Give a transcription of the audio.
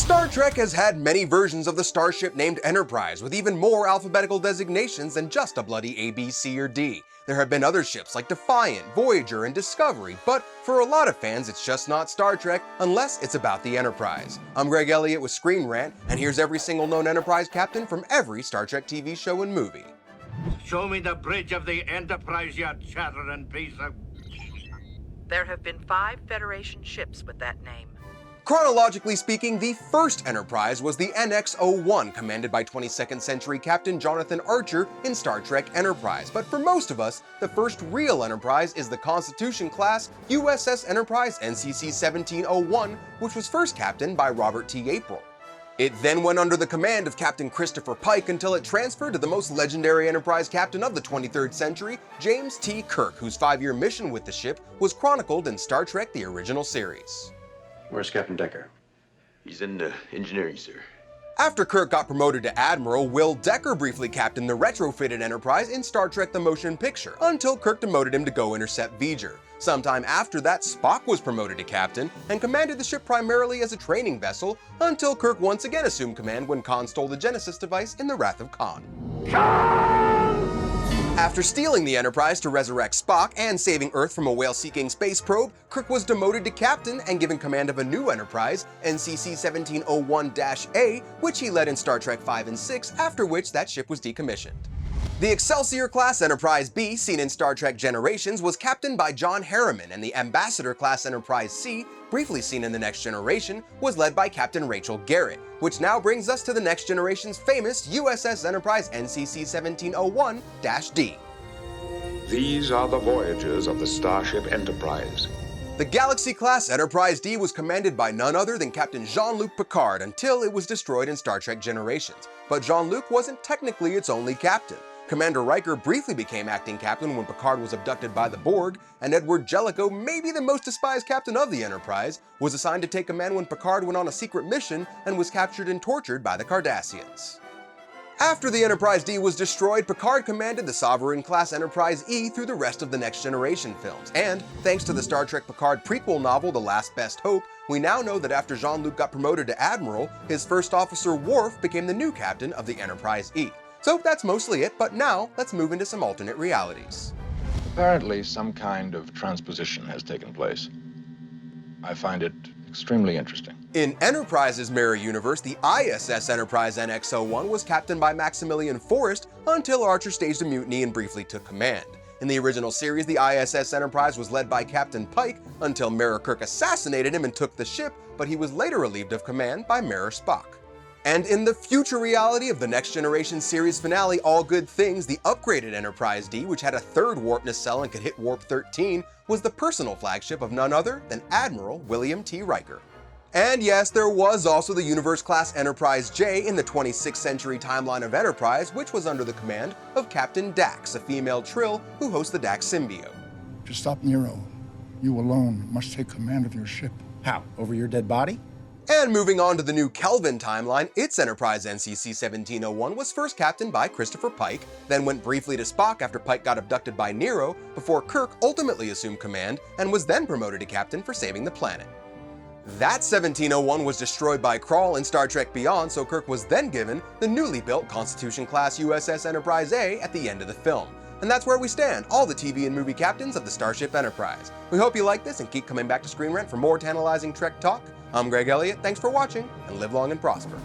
Star Trek has had many versions of the starship named Enterprise, with even more alphabetical designations than just a bloody A, B, C, or D. There have been other ships like Defiant, Voyager, and Discovery, but for a lot of fans it's just not Star Trek unless it's about the Enterprise. I'm Greg Elliott with Screen Rant, and here's every single known Enterprise captain from every Star Trek TV show and movie. Show me the bridge of the Enterprise, you chattering piece of... There have been 5 Federation ships with that name. Chronologically speaking, the first Enterprise was the NX-01, commanded by 22nd century Captain Jonathan Archer in Star Trek Enterprise. But for most of us, the first real Enterprise is the Constitution-class USS Enterprise NCC 1701, which was first captained by Robert T. April. It then went under the command of Captain Christopher Pike until it transferred to the most legendary Enterprise captain of the 23rd century, James T. Kirk, whose 5-year mission with the ship was chronicled in Star Trek the original series. Where's Captain Decker? He's in engineering, sir. After Kirk got promoted to Admiral, Will Decker briefly captained the retrofitted Enterprise in Star Trek the Motion Picture, until Kirk demoted him to go intercept V'ger. Sometime after that, Spock was promoted to captain and commanded the ship primarily as a training vessel, until Kirk once again assumed command when Khan stole the Genesis device in The Wrath of Khan. After stealing the Enterprise to resurrect Spock and saving Earth from a whale-seeking space probe, Kirk was demoted to captain and given command of a new Enterprise, NCC 1701-A, which he led in Star Trek V and VI, after which that ship was decommissioned. The Excelsior-class Enterprise B, seen in Star Trek Generations, was captained by John Harriman, and the Ambassador-class Enterprise C, briefly seen in The Next Generation, was led by Captain Rachel Garrett, which now brings us to The Next Generation's famous USS Enterprise NCC 1701-D. These are the voyages of the Starship Enterprise. The Galaxy-class Enterprise D was commanded by none other than Captain Jean-Luc Picard until it was destroyed in Star Trek Generations, but Jean-Luc wasn't technically its only captain. Commander Riker briefly became acting captain when Picard was abducted by the Borg, and Edward Jellicoe, maybe the most despised captain of the Enterprise, was assigned to take command when Picard went on a secret mission and was captured and tortured by the Cardassians. After the Enterprise D was destroyed, Picard commanded the Sovereign-class Enterprise E through the rest of the Next Generation films, and thanks to the Star Trek Picard prequel novel The Last Best Hope, we now know that after Jean-Luc got promoted to Admiral, his first officer Worf became the new captain of the Enterprise E. So that's mostly it, but now let's move into some alternate realities. Apparently, some kind of transposition has taken place. I find it extremely interesting. In Enterprise's mirror universe, the ISS Enterprise NX-01 was captained by Maximilian Forrest until Archer staged a mutiny and briefly took command. In the original series, the ISS Enterprise was led by Captain Pike until Mirror Kirk assassinated him and took the ship, but he was later relieved of command by Mirror Spock. And in the future reality of the Next Generation series finale, All Good Things, the upgraded Enterprise D, which had a 3rd warp nacelle and could hit warp 13, was the personal flagship of none other than Admiral William T. Riker. And yes, there was also the Universe-class Enterprise J in the 26th century timeline of Enterprise, which was under the command of Captain Dax, a female Trill who hosts the Dax symbiote. To stop Nero, you alone must take command of your ship. How? Over your dead body? And moving on to the new Kelvin timeline, its Enterprise NCC 1701 was first captained by Christopher Pike, then went briefly to Spock after Pike got abducted by Nero, before Kirk ultimately assumed command and was then promoted to captain for saving the planet. That 1701 was destroyed by Krall in Star Trek Beyond, so Kirk was then given the newly built Constitution-class USS Enterprise A at the end of the film. And that's where we stand, all the TV and movie captains of the Starship Enterprise. We hope you like this and keep coming back to Screen Rant for more tantalizing Trek talk. I'm Greg Elliott, thanks for watching, and live long and prosper.